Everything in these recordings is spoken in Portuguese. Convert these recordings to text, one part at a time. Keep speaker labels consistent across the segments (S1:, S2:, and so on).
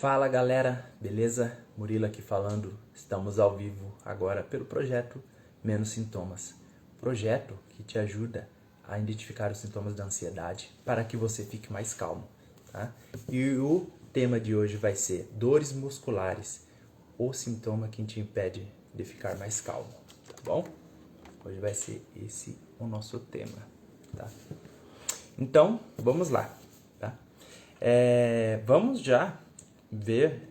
S1: Fala galera, beleza? Murilo aqui falando. Estamos ao vivo agora pelo projeto Menos Sintomas. Projeto que te ajuda a identificar os sintomas da ansiedade para que você fique mais calmo, tá? E o tema de hoje vai ser dores musculares, o sintoma que te impede de ficar mais calmo, tá bom? Hoje vai ser esse o nosso tema, tá? Então, vamos lá, tá? Vamos já ver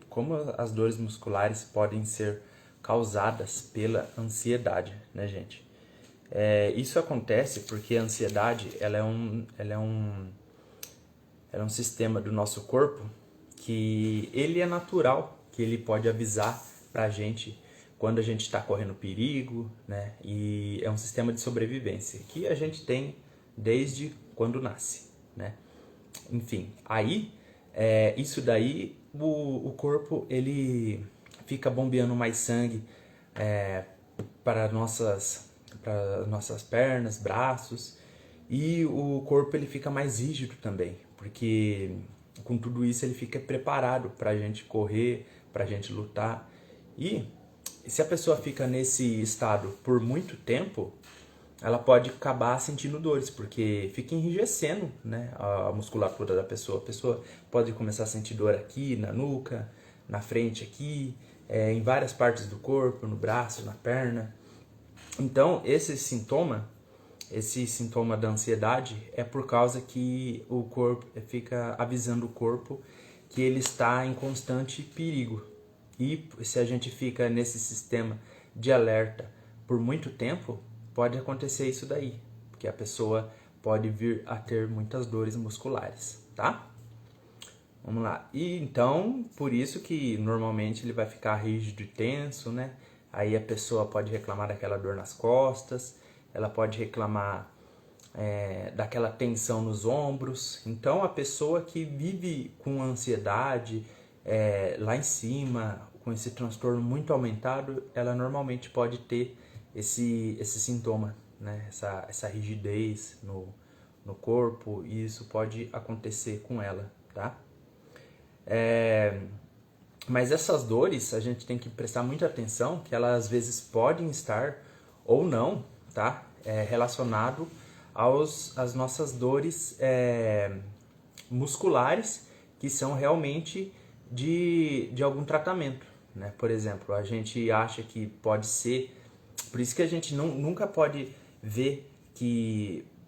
S1: como as dores musculares podem ser causadas pela ansiedade, né, gente? Isso acontece porque a ansiedade ela é um sistema do nosso corpo que ele é natural, que ele pode avisar pra gente quando a gente está correndo perigo, né? E é um sistema de sobrevivência que a gente tem desde quando nasce, né? Enfim, aí isso daí o corpo ele fica bombeando mais sangue para nossas pernas, braços, e o corpo ele fica mais rígido também, porque com tudo isso ele fica preparado para a gente correr, para a gente lutar. E se a pessoa fica nesse estado por muito tempo, ela pode acabar sentindo dores, porque fica enrijecendo, né, a musculatura da pessoa. A pessoa pode começar a sentir dor aqui, na nuca, na frente aqui, em várias partes do corpo, no braço, na perna. Então, esse sintoma da ansiedade é por causa que o corpo fica avisando o corpo que ele está em constante perigo. E se a gente fica nesse sistema de alerta por muito tempo, pode acontecer isso daí, porque a pessoa pode vir a ter muitas dores musculares, tá? Vamos lá. E então, por isso que normalmente ele vai ficar rígido e tenso, né? Aí a pessoa pode reclamar daquela dor nas costas, ela pode reclamar daquela tensão nos ombros. Então, a pessoa que vive com ansiedade lá em cima, com esse transtorno muito aumentado, ela normalmente pode ter esse sintoma, né? Essa rigidez no corpo, e isso pode acontecer com ela, tá? Mas essas dores a gente tem que prestar muita atenção, que elas às vezes podem estar ou não, tá? Relacionado às nossas dores musculares, que são realmente de algum tratamento, né? Por exemplo, a gente acha que pode ser, por isso que a gente nunca pode ver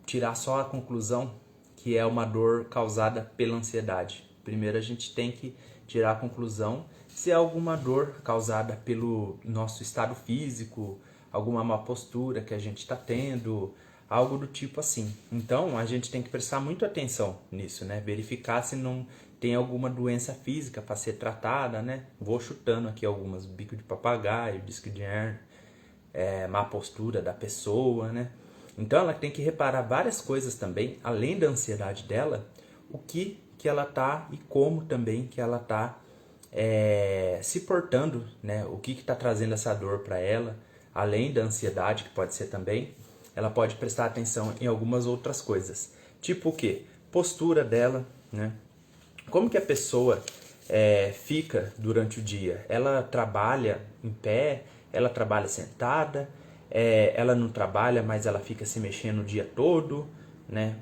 S1: tirar só a conclusão que é uma dor causada pela ansiedade. Primeiro a gente tem que tirar a conclusão se é alguma dor causada pelo nosso estado físico, alguma má postura que a gente está tendo, algo do tipo assim. Então a gente tem que prestar muita atenção nisso, né? Verificar se não tem alguma doença física para ser tratada, né? Vou chutando aqui algumas: bico de papagaio, disco de hernia, má postura da pessoa, né? Então ela tem que reparar várias coisas também, além da ansiedade dela, o que ela tá e como também que ela tá se portando, né? O que está trazendo essa dor para ela, além da ansiedade, que pode ser também. Ela pode prestar atenção em algumas outras coisas, tipo o quê? Postura dela, né? Como que a pessoa fica durante o dia? Ela trabalha em pé? Ela trabalha sentada? Ela não trabalha, mas ela fica se mexendo o dia todo, né?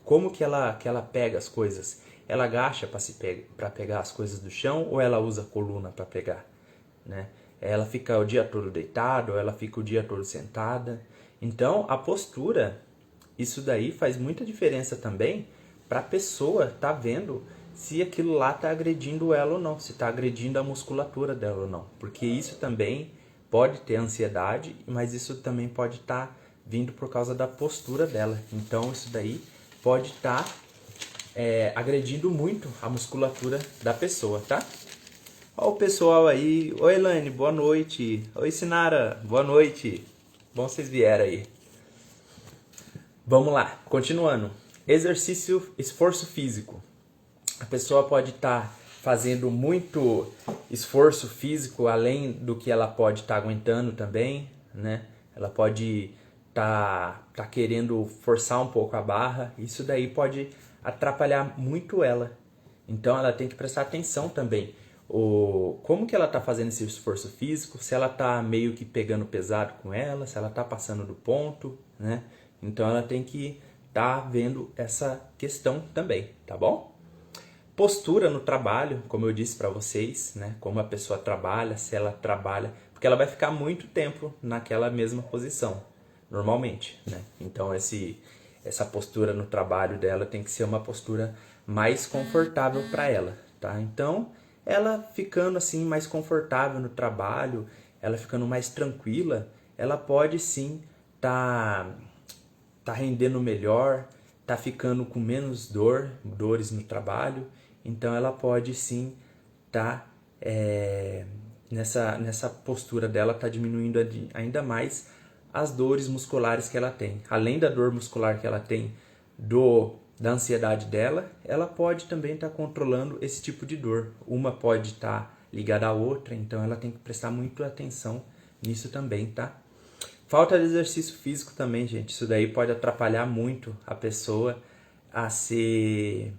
S1: Como que ela pega as coisas? Ela agacha para pegar as coisas do chão, ou ela usa a coluna para pegar, né? Ela fica o dia todo deitada, ou ela fica o dia todo sentada. Então, a postura, isso daí faz muita diferença também para a pessoa tá vendo se aquilo lá tá agredindo ela ou não, se tá agredindo a musculatura dela ou não. Porque isso também pode ter ansiedade, mas isso também pode estar vindo por causa da postura dela. Então, isso daí pode estar agredindo muito a musculatura da pessoa, tá? Olha o pessoal aí. Oi, Elaine, boa noite. Oi, Sinara, boa noite. Bom vocês vieram aí. Vamos lá, continuando. Exercício, esforço físico. A pessoa pode estar fazendo muito esforço físico além do que ela pode estar aguentando também, né? Ela pode tá querendo forçar um pouco a barra. Isso daí pode atrapalhar muito ela. Então ela tem que prestar atenção também. Como que ela está fazendo esse esforço físico, se ela está meio que pegando pesado com ela, se ela está passando do ponto, né? Então ela tem que estar vendo essa questão também, tá bom? Postura no trabalho, como eu disse para vocês, né? Como a pessoa trabalha, se ela trabalha, porque ela vai ficar muito tempo naquela mesma posição, normalmente, né? Então essa postura no trabalho dela tem que ser uma postura mais confortável para ela, tá? Então, ela ficando assim mais confortável no trabalho, ela ficando mais tranquila, ela pode sim tá rendendo melhor, tá ficando com menos dores no trabalho, então ela pode sim tá nessa postura dela tá diminuindo ainda mais as dores musculares que ela tem. Além da dor muscular que ela tem da ansiedade dela, ela pode também estar controlando esse tipo de dor. Uma pode estar ligada à outra, então ela tem que prestar muito atenção nisso também, tá? Falta de exercício físico também, gente. Isso daí pode atrapalhar muito a pessoa a sentir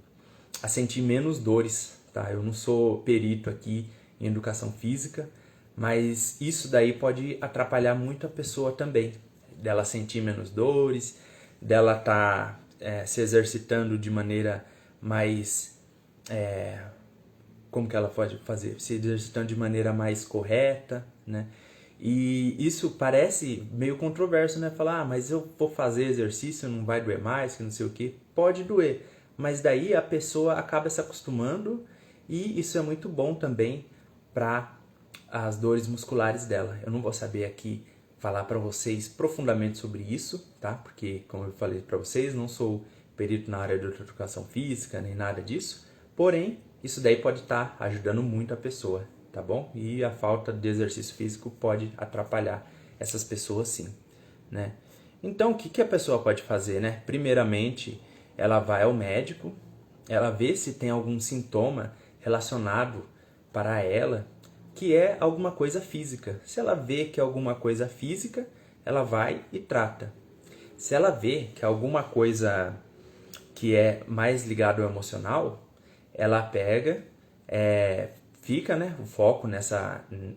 S1: menos dores, tá? Eu não sou perito aqui em educação física, mas isso daí pode atrapalhar muito a pessoa também, dela sentir menos dores, dela estar se exercitando de maneira mais... como que ela pode fazer? Se exercitando de maneira mais correta, né? E isso parece meio controverso, né? Falar, mas eu vou fazer exercício, não vai doer mais, que não sei o quê. Pode doer, mas daí a pessoa acaba se acostumando e isso é muito bom também para as dores musculares dela. Eu não vou saber aqui falar para vocês profundamente sobre isso, tá? Porque, como eu falei para vocês, não sou perito na área de educação física, nem nada disso. Porém, isso daí pode estar ajudando muito a pessoa, tá bom? E a falta de exercício físico pode atrapalhar essas pessoas sim, né? Então, o que a pessoa pode fazer, né? Primeiramente, ela vai ao médico, ela vê se tem algum sintoma relacionado para ela, que é alguma coisa física. Se ela vê que é alguma coisa física, ela vai e trata. Se ela vê que é alguma coisa que é mais ligado ao emocional, ela pega, fica, né, o foco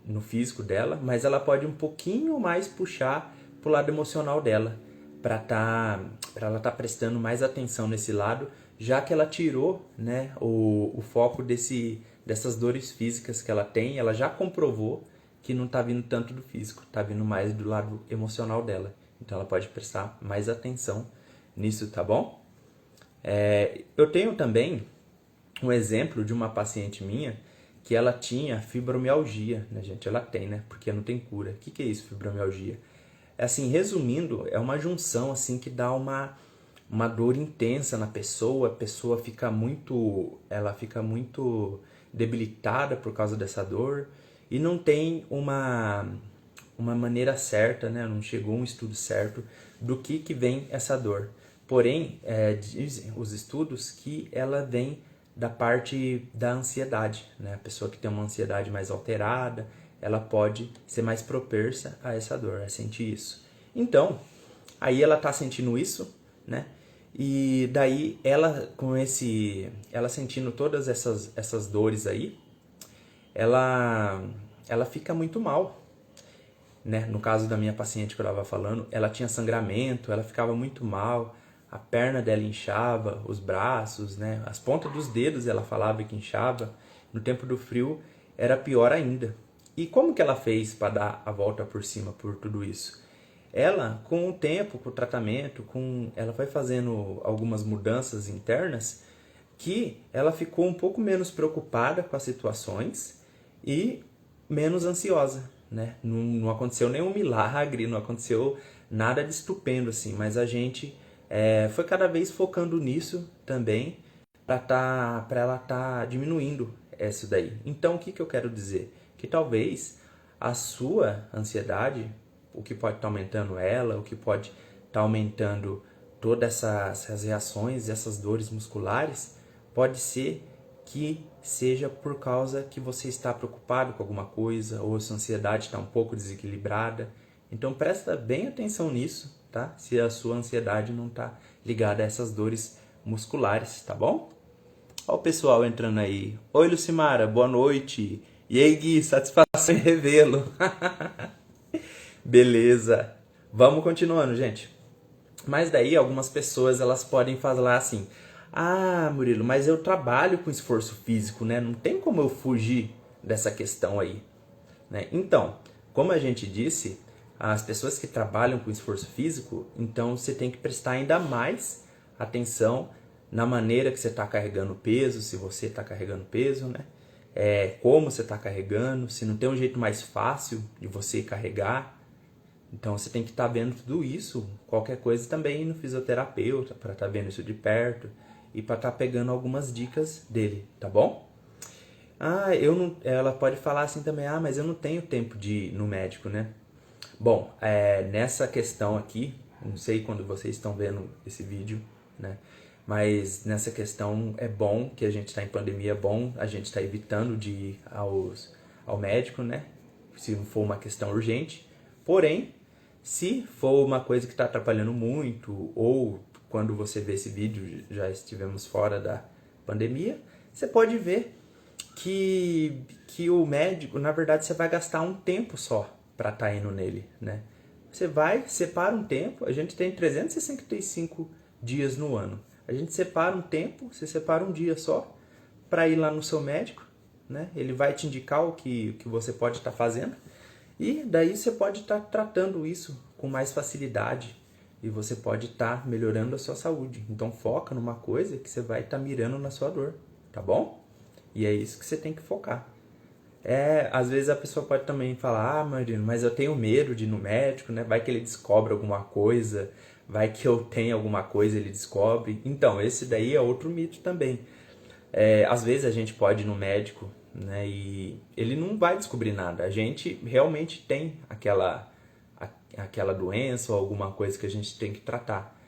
S1: no físico dela, mas ela pode um pouquinho mais puxar pro lado emocional dela, para ela estar prestando mais atenção nesse lado, já que ela tirou, né, o foco dessas dores físicas que ela tem, ela já comprovou que não está vindo tanto do físico, está vindo mais do lado emocional dela. Então ela pode prestar mais atenção nisso, tá bom? Eu tenho também um exemplo de uma paciente minha que ela tinha fibromialgia, né, gente? Ela tem, né? Porque não tem cura. O que é isso, fibromialgia? Assim, resumindo, é uma junção assim que dá uma dor intensa na pessoa, a pessoa ela fica muito debilitada por causa dessa dor e não tem uma maneira certa, né? Não chegou um estudo certo do que vem essa dor. Porém, dizem os estudos que ela vem da parte da ansiedade, né? A pessoa que tem uma ansiedade mais alterada, ela pode ser mais propensa a essa dor, a sentir isso. Então, aí ela tá sentindo isso, né? E daí ela sentindo todas essas dores aí, ela fica muito mal, né? No caso da minha paciente que eu estava falando, ela tinha sangramento, ela ficava muito mal, a perna dela inchava, os braços, né? As pontas dos dedos ela falava que inchava. No tempo do frio era pior ainda. E como que ela fez para dar a volta por cima por tudo isso? Ela, com o tempo, com o tratamento, ela foi fazendo algumas mudanças internas que ela ficou um pouco menos preocupada com as situações e menos ansiosa, né? Não aconteceu nenhum milagre, não aconteceu nada de estupendo assim, mas a gente foi cada vez focando nisso também para ela tá diminuindo isso daí. Então, o que eu quero dizer? Que talvez a sua ansiedade, o que pode estar aumentando ela, o que pode estar aumentando todas essas reações, essas dores musculares, pode ser que seja por causa que você está preocupado com alguma coisa ou a sua ansiedade está um pouco desequilibrada. Então presta bem atenção nisso, tá? Se a sua ansiedade não está ligada a essas dores musculares, tá bom? Ó o pessoal entrando aí. Oi, Lucimara, boa noite. E aí, Gui, satisfação em revê-lo. Beleza. Vamos continuando, gente. Mas daí algumas pessoas elas podem falar assim: "Ah, Murilo, mas eu trabalho com esforço físico, né? Não tem como eu fugir dessa questão aí", né? Então, como a gente disse, as pessoas que trabalham com esforço físico, então você tem que prestar ainda mais atenção na maneira que você está carregando peso, se você está carregando peso, né? Como você está carregando, se não tem um jeito mais fácil de você carregar. Então você tem que estar vendo tudo isso, qualquer coisa também no fisioterapeuta, para estar vendo isso de perto e para estar pegando algumas dicas dele, tá bom? Ah, eu não, ela pode falar assim também, ah, mas eu não tenho tempo de ir no médico, né? Bom, nessa questão aqui, não sei quando vocês estão vendo esse vídeo, né? Mas nessa questão é bom que a gente está em pandemia, é bom a gente está evitando de ir ao médico, né? Se não for uma questão urgente. Porém, se for uma coisa que está atrapalhando muito, ou quando você vê esse vídeo já estivemos fora da pandemia, você pode ver que o médico, na verdade, você vai gastar um tempo só para estar indo nele, né? Você vai, separa um tempo, a gente tem 365 dias no ano. A gente separa um tempo, você separa um dia só para ir lá no seu médico, né? Ele vai te indicar o que você pode estar fazendo e daí você pode estar tratando isso com mais facilidade e você pode estar melhorando a sua saúde. Então foca numa coisa que você vai estar mirando na sua dor, tá bom? E é isso que você tem que focar. Às vezes a pessoa pode também falar, ah, Marino, mas eu tenho medo de ir no médico, né? Vai que ele descobre alguma coisa, vai que eu tenho alguma coisa e ele descobre. Então, esse daí é outro mito também. Às vezes a gente pode ir no médico, né? E ele não vai descobrir nada. A gente realmente tem aquela doença ou alguma coisa que a gente tem que tratar.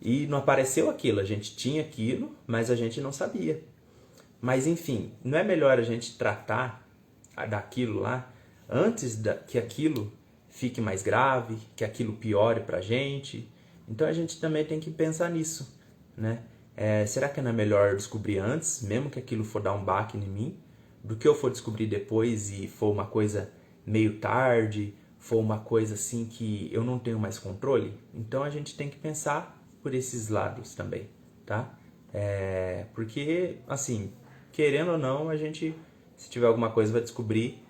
S1: E não apareceu aquilo, a gente tinha aquilo, mas a gente não sabia. Mas enfim, não é melhor a gente tratar daquilo lá antes que aquilo fique mais grave, que aquilo piore pra gente? Então a gente também tem que pensar nisso, né? Será que não é melhor descobrir antes, mesmo que aquilo for dar um baque em mim, do que eu for descobrir depois e for uma coisa meio tarde, for uma coisa assim que eu não tenho mais controle? Então a gente tem que pensar por esses lados também, tá? Porque, assim, querendo ou não, a gente, se tiver alguma coisa, vai descobrir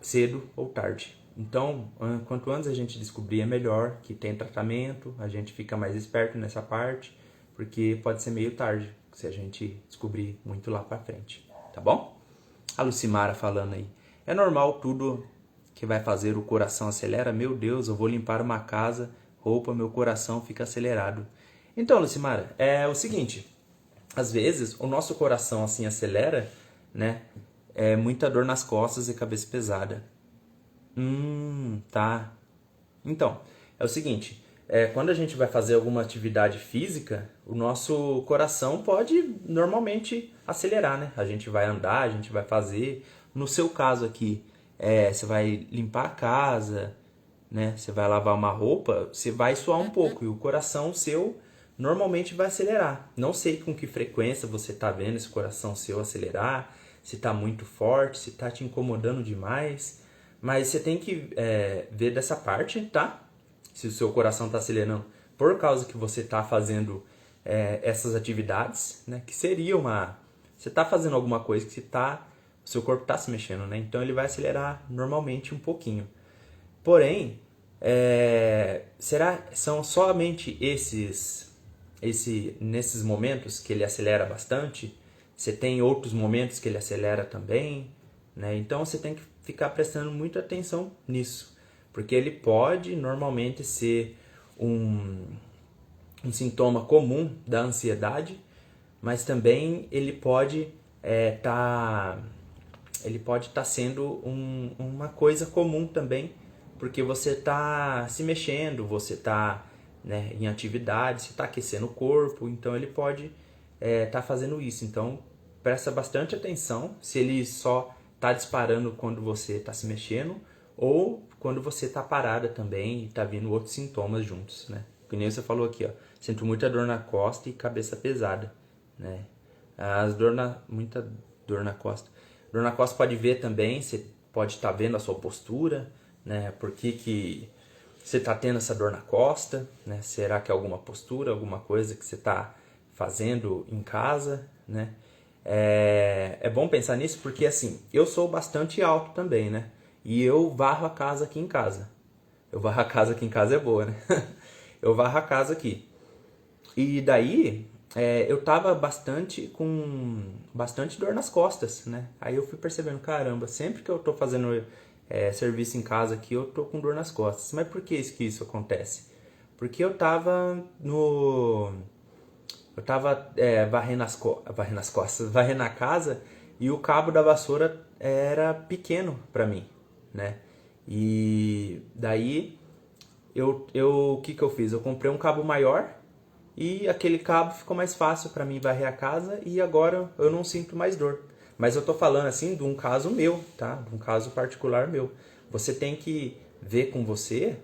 S1: cedo ou tarde. Então, quanto antes a gente descobrir, é melhor, que tem tratamento, a gente fica mais esperto nessa parte, porque pode ser meio tarde se a gente descobrir muito lá pra frente, tá bom? A Lucimara falando aí, é normal tudo que vai fazer o coração acelera? Meu Deus, eu vou limpar uma casa, roupa, meu coração fica acelerado. Então, Lucimara, é o seguinte, às vezes o nosso coração assim acelera, né? Muita dor nas costas e cabeça pesada. Tá. Então, é o seguinte, quando a gente vai fazer alguma atividade física, o nosso coração pode normalmente acelerar, né? A gente vai andar, a gente vai fazer. No seu caso aqui, você vai limpar a casa, né? Você vai lavar uma roupa, você vai suar um pouco e o coração seu normalmente vai acelerar. Não sei com que frequência você está vendo esse coração seu acelerar, se está muito forte, se está te incomodando demais, mas você tem que ver dessa parte, tá? Se o seu coração está acelerando por causa que você está fazendo essas atividades, né? Que seria você está fazendo alguma coisa que o seu corpo está se mexendo, né? Então ele vai acelerar normalmente um pouquinho. Porém, são somente nesses momentos que ele acelera bastante? Você tem outros momentos que ele acelera também, né? Então você tem que ficar prestando muita atenção nisso, porque ele pode normalmente ser um sintoma comum da ansiedade, mas também ele pode estar sendo uma coisa comum também, porque você está se mexendo, você está, né, em atividade, você está aquecendo o corpo, então ele pode estar fazendo isso. Então presta bastante atenção se ele só está disparando quando você está se mexendo ou quando você está parada também e está vindo outros sintomas juntos, né? Que nem você falou aqui, ó, sinto muita dor na costa e cabeça pesada, né? Muita dor na costa. Dor na costa pode ver também, você pode estar vendo a sua postura, né? Por que você está tendo essa dor na costa, né? Será que é alguma postura, alguma coisa que você está fazendo em casa, né? É bom pensar nisso porque, assim, eu sou bastante alto também, né? E eu varro a casa aqui em casa. Eu varro a casa aqui em casa é boa, né? Eu varro a casa aqui. E daí, eu tava com bastante dor nas costas, né? Aí eu fui percebendo, caramba, sempre que eu tô fazendo serviço em casa aqui, eu tô com dor nas costas. Mas por que isso acontece? Porque eu tava varrendo as costas, varrendo a casa e o cabo da vassoura era pequeno pra mim, né? E daí, o que eu fiz? Eu comprei um cabo maior e aquele cabo ficou mais fácil para mim varrer a casa e agora eu não sinto mais dor. Mas eu tô falando assim de um caso meu, tá? De um caso particular meu. Você tem que ver com você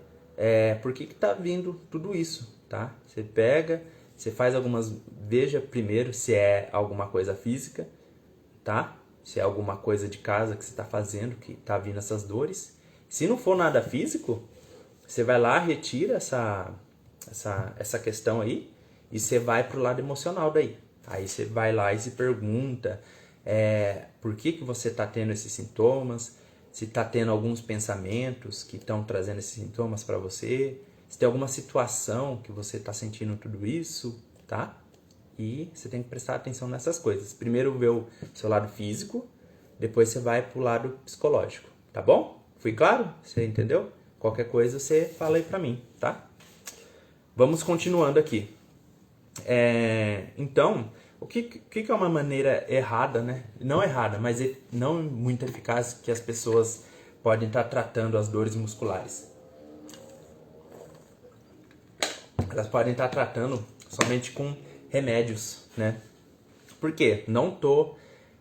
S1: por que tá vindo tudo isso, tá? Você pega, você faz veja primeiro se é alguma coisa física, tá? Se é alguma coisa de casa que você está fazendo que tá vindo essas dores. Se não for nada físico, você vai lá, retira essa questão aí e você vai pro lado emocional daí. Aí você vai lá e se pergunta por que você está tendo esses sintomas, se está tendo alguns pensamentos que estão trazendo esses sintomas para você, se tem alguma situação que você está sentindo tudo isso, tá? E você tem que prestar atenção nessas coisas. Primeiro ver o seu lado físico, depois você vai pro lado psicológico, tá bom? Fui claro? Você entendeu? Qualquer coisa você fala aí pra mim, tá? Vamos continuando aqui. Então, o que é uma maneira errada, né? Não errada, mas não muito eficaz que as pessoas podem estar tratando as dores musculares. Elas podem estar tratando somente com remédios, né? Por quê? Não tô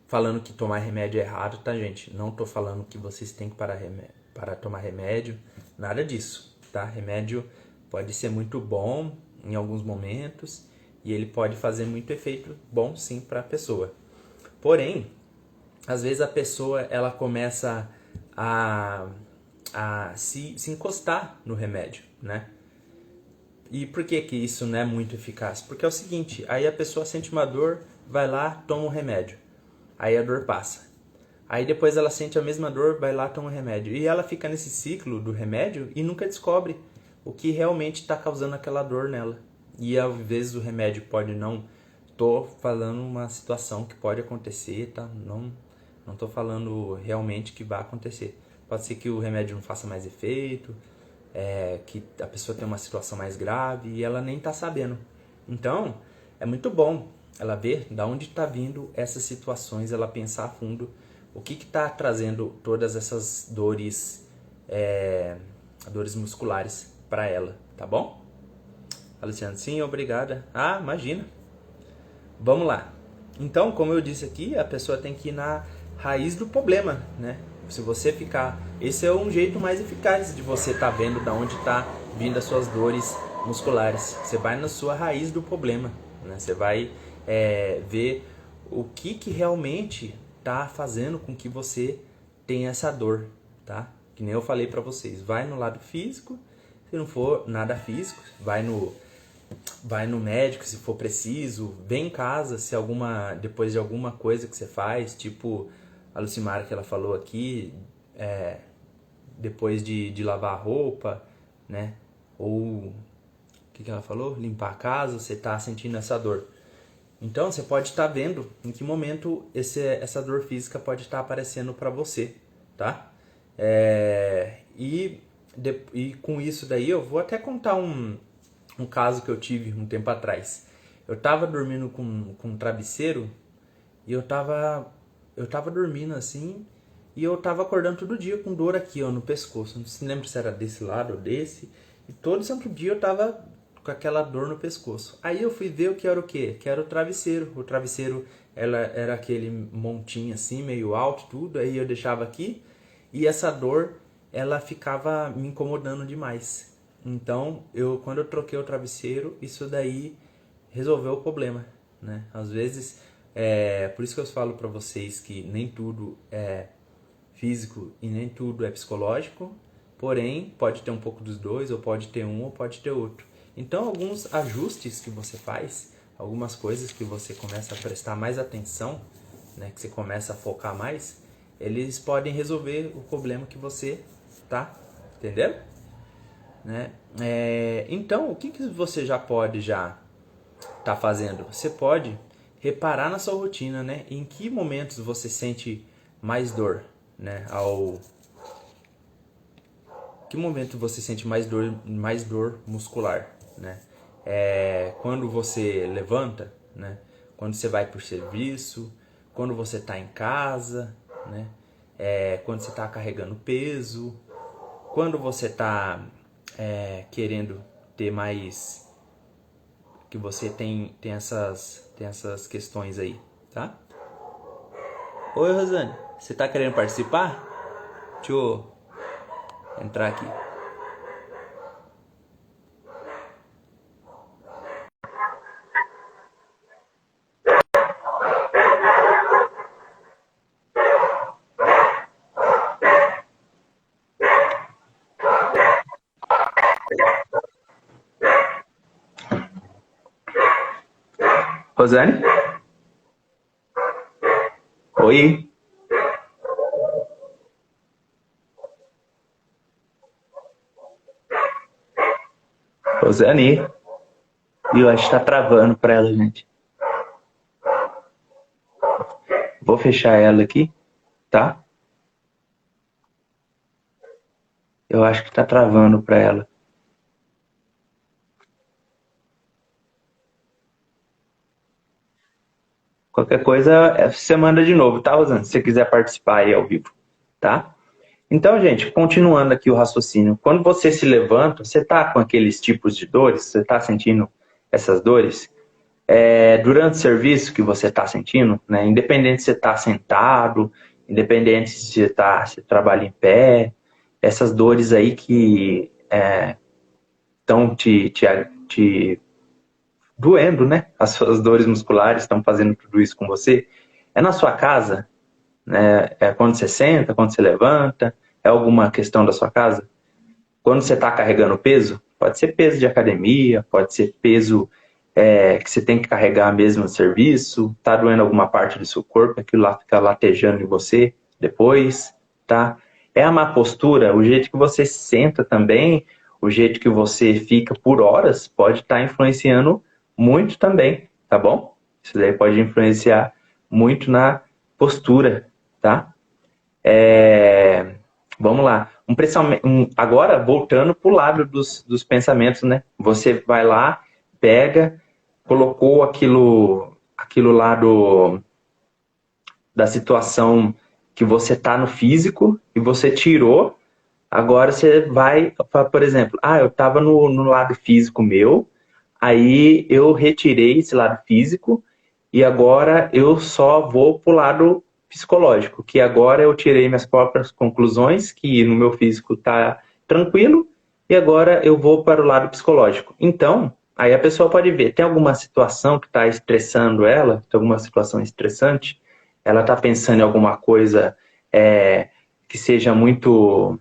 S1: falando que tomar remédio é errado, tá, gente? Não tô falando que vocês têm que para tomar remédio, nada disso, tá? Remédio pode ser muito bom em alguns momentos e ele pode fazer muito efeito bom sim para a pessoa. Porém, às vezes a pessoa ela começa a se encostar no remédio, né? E por que isso não é muito eficaz? Porque é o seguinte, aí a pessoa sente uma dor, vai lá, toma um remédio. Aí a dor passa. Aí depois ela sente a mesma dor, vai lá, toma um remédio. E ela fica nesse ciclo do remédio e nunca descobre o que realmente está causando aquela dor nela. E às vezes o remédio pode não... Tô falando uma situação que pode acontecer, tá? Não tô falando realmente que vai acontecer. Pode ser que o remédio não faça mais efeito, que a pessoa tem uma situação mais grave e ela nem tá sabendo. Então, é muito bom ela ver de onde está vindo essas situações, ela pensar a fundo o que está trazendo todas essas dores, dores musculares para ela, tá bom? A Luciana, sim, obrigada. Ah, imagina. Vamos lá. Então, como eu disse aqui, a pessoa tem que ir na raiz do problema, né? Se você ficar... Esse é um jeito mais eficaz de você estar vendo de onde está vindo as suas dores musculares. Você vai na sua raiz do problema, né? Você vai ver o que realmente está fazendo com que você tenha essa dor, tá? Que nem eu falei para vocês. Vai no lado físico. Se não for nada físico, vai no médico se for preciso, vem em casa se depois de alguma coisa que você faz, tipo a Lucimara que ela falou aqui, depois de lavar a roupa, né? Ou o que ela falou? Limpar a casa, você está sentindo essa dor. Então você pode estar vendo em que momento essa dor física pode estar aparecendo para você, tá? E com isso daí eu vou até contar um caso que eu tive um tempo atrás. Eu tava dormindo com um travesseiro e eu tava dormindo assim e eu tava acordando todo dia com dor aqui, ó, no pescoço. Não se lembra se era desse lado ou desse. E todo santo dia eu tava com aquela dor no pescoço. Aí eu fui ver o que era o quê? Que era o travesseiro. O travesseiro era aquele montinho assim, meio alto, tudo. Aí eu deixava aqui e essa dor, ela ficava me incomodando demais. Então, quando eu troquei o travesseiro, isso daí resolveu o problema, né? Às vezes, Por isso que eu falo para vocês que nem tudo é físico e nem tudo é psicológico, porém pode ter um pouco dos dois, ou pode ter um, ou pode ter outro. Então alguns ajustes que você faz, algumas coisas que você começa a prestar mais atenção, né, que você começa a focar mais, eles podem resolver o problema que você tá, entendeu? Né? Então, o que você já pode tá fazendo? Você pode reparar na sua rotina, né? Em que momentos você sente mais dor, né? Que momento você sente mais dor muscular, né? Quando você levanta, né? Quando você vai para o serviço, quando você está em casa, né? Quando você está carregando peso, quando você está querendo ter mais, que você tem essas questões aí, tá? Oi, Rosane, você tá querendo participar? Deixa eu entrar aqui. Rosane? Oi? Rosane? Eu acho que tá travando pra ela, gente. Vou fechar ela aqui, tá? Eu acho que tá travando pra ela. Qualquer coisa, você manda de novo, tá, Rosane? Se você quiser participar aí ao vivo, tá? Então, gente, continuando aqui o raciocínio. Quando você se levanta, você tá com aqueles tipos de dores? Você tá sentindo essas dores? Durante o serviço que você está sentindo, né? Independente se você está sentado, independente se você trabalha em pé, essas dores aí que estão te doendo, né? As suas dores musculares estão fazendo tudo isso com você. É na sua casa, né? É quando você senta, quando você levanta, é alguma questão da sua casa? Quando você está carregando peso, pode ser peso de academia, pode ser peso que você tem que carregar mesmo no serviço, tá doendo alguma parte do seu corpo, aquilo lá fica latejando em você depois, tá? É a má postura, o jeito que você senta também, o jeito que você fica por horas, pode estar influenciando muito também, tá bom? Isso daí pode influenciar muito na postura, tá? Vamos lá. Agora, voltando para o lado dos pensamentos, né? Você vai lá, pega, colocou aquilo lá da situação que você está no físico e você tirou. Agora você vai, por exemplo, eu estava no lado físico meu, aí eu retirei esse lado físico e agora eu só vou para o lado psicológico, que agora eu tirei minhas próprias conclusões, que no meu físico está tranquilo, e agora eu vou para o lado psicológico. Então, aí a pessoa pode ver, tem alguma situação que está estressando ela, tem alguma situação estressante, ela está pensando em alguma coisa que seja muito,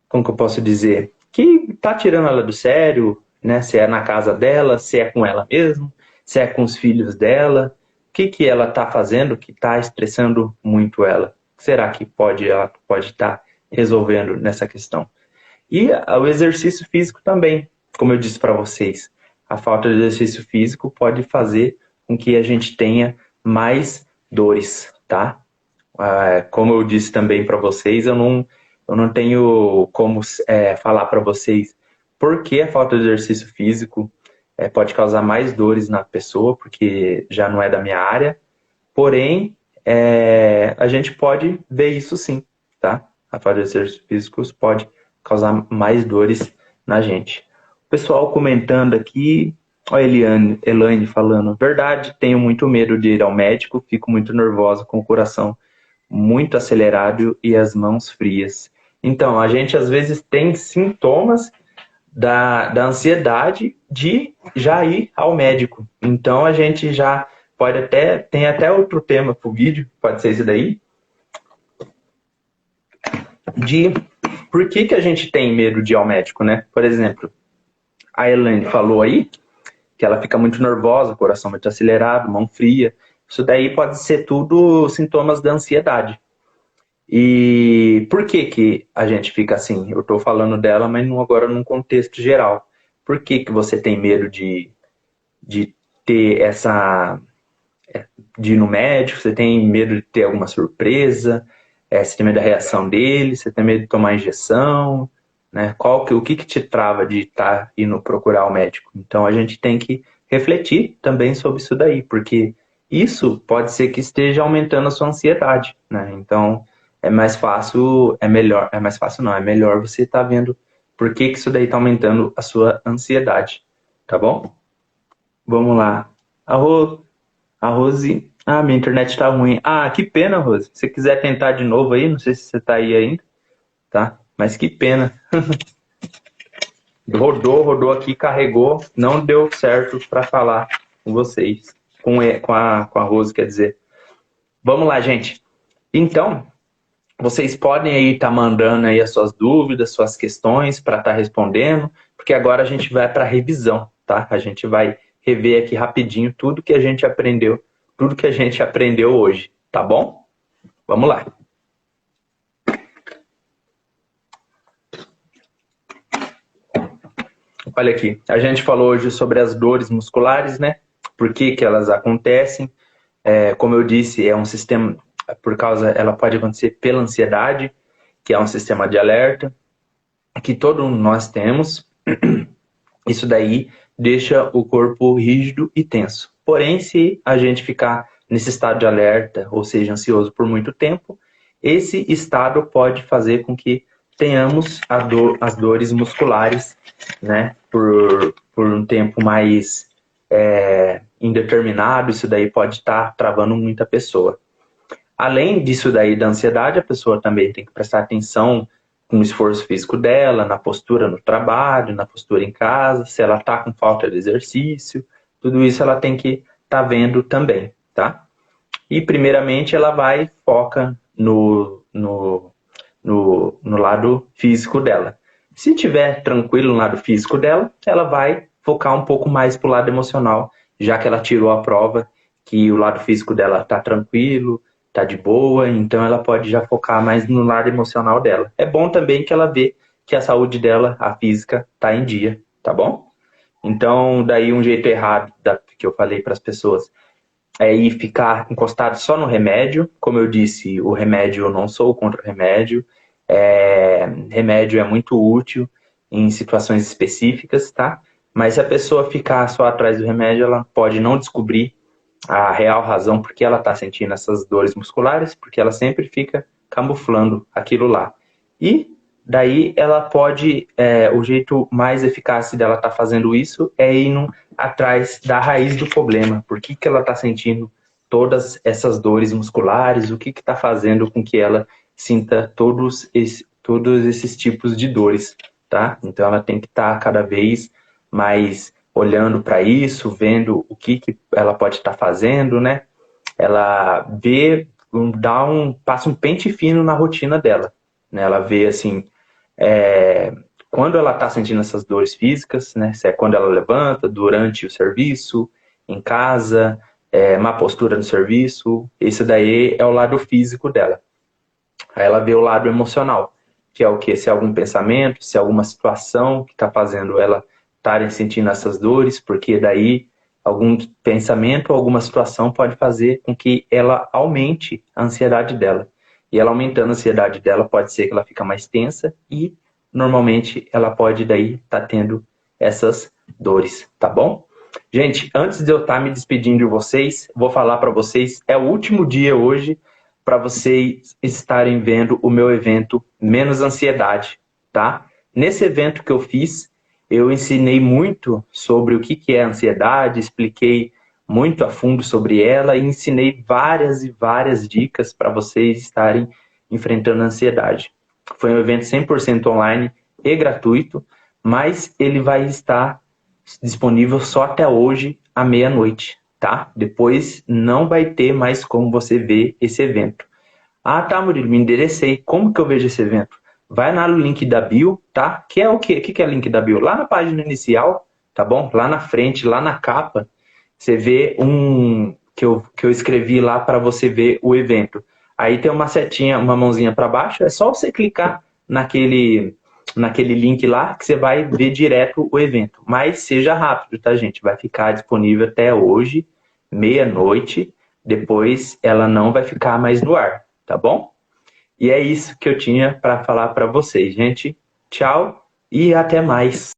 S1: como que eu posso dizer, que tá tirando ela do sério, né? Se é na casa dela, se é com ela mesma, se é com os filhos dela, o que ela tá fazendo que tá estressando muito ela? O que será que ela pode estar resolvendo nessa questão? E o exercício físico também, como eu disse para vocês, a falta de exercício físico pode fazer com que a gente tenha mais dores, tá? Como eu disse também para vocês, eu não tenho como falar para vocês por que a falta de exercício físico pode causar mais dores na pessoa, porque já não é da minha área. Porém, a gente pode ver isso sim, tá? A falta de exercícios físicos pode causar mais dores na gente. O pessoal comentando aqui, ó, Elaine falando, verdade, tenho muito medo de ir ao médico, fico muito nervosa com o coração muito acelerado e as mãos frias. Então, a gente às vezes tem sintomas da ansiedade de já ir ao médico. Então a gente já pode até, tem até outro tema para o vídeo, pode ser esse daí, de por que a gente tem medo de ir ao médico, né? Por exemplo, a Elaine falou aí que ela fica muito nervosa, coração muito acelerado, mão fria. Isso daí pode ser tudo sintomas da ansiedade. E por que a gente fica assim? Eu estou falando dela, mas agora num contexto geral. Por que você tem medo de ter essa... de ir no médico? Você tem medo de ter alguma surpresa? Você tem medo da reação dele? Você tem medo de tomar injeção? Né? O que te trava de estar indo procurar o médico? Então a gente tem que refletir também sobre isso daí, porque isso pode ser que esteja aumentando a sua ansiedade, né? Então é mais fácil, é mais fácil não, é melhor você estar vendo por que isso daí está aumentando a sua ansiedade, tá bom? Vamos lá. A Rose, minha internet tá ruim. Que pena, Rose. Se você quiser tentar de novo aí, não sei se você tá aí ainda, tá? Mas que pena. Rodou aqui, carregou, não deu certo para falar com vocês, com a Rose, quer dizer. Vamos lá, gente. Então, vocês podem aí estar mandando aí as suas dúvidas, suas questões para estar respondendo, porque agora a gente vai para a revisão, tá? A gente vai rever aqui rapidinho tudo que a gente aprendeu, tudo que a gente aprendeu hoje, tá bom? Vamos lá. Olha aqui, a gente falou hoje sobre as dores musculares, né? Por que elas acontecem? Como eu disse, é um sistema, ela pode acontecer pela ansiedade, que é um sistema de alerta, que todos nós temos. Isso daí deixa o corpo rígido e tenso. Porém, se a gente ficar nesse estado de alerta, ou seja, ansioso por muito tempo, esse estado pode fazer com que tenhamos as dores musculares, né, por um tempo mais indeterminado. Isso daí pode estar travando muita pessoa. Além disso daí da ansiedade, a pessoa também tem que prestar atenção no esforço físico dela, na postura no trabalho, na postura em casa, se ela está com falta de exercício, tudo isso ela tem que estar vendo também, tá? E primeiramente ela foca no lado físico dela. Se tiver tranquilo no lado físico dela, ela vai focar um pouco mais pro lado emocional, já que ela tirou a prova que o lado físico dela está tranquilo, tá de boa, então ela pode já focar mais no lado emocional dela. É bom também que ela vê que a saúde dela, a física, tá em dia, tá bom? Então, daí um jeito errado que eu falei para as pessoas é ir ficar encostado só no remédio. Como eu disse, o remédio, eu não sou contra o remédio. Remédio é muito útil em situações específicas, tá? Mas se a pessoa ficar só atrás do remédio, ela pode não descobrir a real razão por que ela está sentindo essas dores musculares, porque ela sempre fica camuflando aquilo lá. E daí ela pode, o jeito mais eficaz dela estar fazendo isso é indo atrás da raiz do problema. Por que ela está sentindo todas essas dores musculares? O que está fazendo com que ela sinta todos esses tipos de dores, tá? Então ela tem que estar cada vez mais olhando para isso, vendo o que ela pode estar fazendo, né? Ela vê, passa um pente fino na rotina dela, né? Ela vê assim, quando ela está sentindo essas dores físicas, né? Se é quando ela levanta, durante o serviço, em casa, má postura no serviço, isso daí é o lado físico dela. Aí ela vê o lado emocional, que é o quê? Se é algum pensamento, se é alguma situação que está fazendo ela estarem sentindo essas dores, porque daí algum pensamento ou alguma situação pode fazer com que ela aumente a ansiedade dela. E ela aumentando a ansiedade dela, pode ser que ela fique mais tensa e normalmente ela pode daí estar tendo essas dores, tá bom? Gente, antes de eu estar me despedindo de vocês, vou falar para vocês, é o último dia hoje para vocês estarem vendo o meu evento Menos Ansiedade, tá? Nesse evento que eu fiz, eu ensinei muito sobre o que é ansiedade, expliquei muito a fundo sobre ela e ensinei várias e várias dicas para vocês estarem enfrentando a ansiedade. Foi um evento 100% online e gratuito, mas ele vai estar disponível só até hoje, à meia-noite, tá? Depois não vai ter mais como você ver esse evento. Ah, tá, Murilo, me enderecei. Como que eu vejo esse evento? Vai lá no link da bio, tá? Que é o quê? O que é link da bio? Lá na página inicial, tá bom? Lá na frente, lá na capa, você vê um que eu escrevi lá para você ver o evento. Aí tem uma setinha, uma mãozinha para baixo, é só você clicar naquele link lá que você vai ver direto o evento. Mas seja rápido, tá, gente? Vai ficar disponível até hoje, meia-noite. Depois ela não vai ficar mais no ar, tá bom? E é isso que eu tinha para falar para vocês, gente. Tchau e até mais.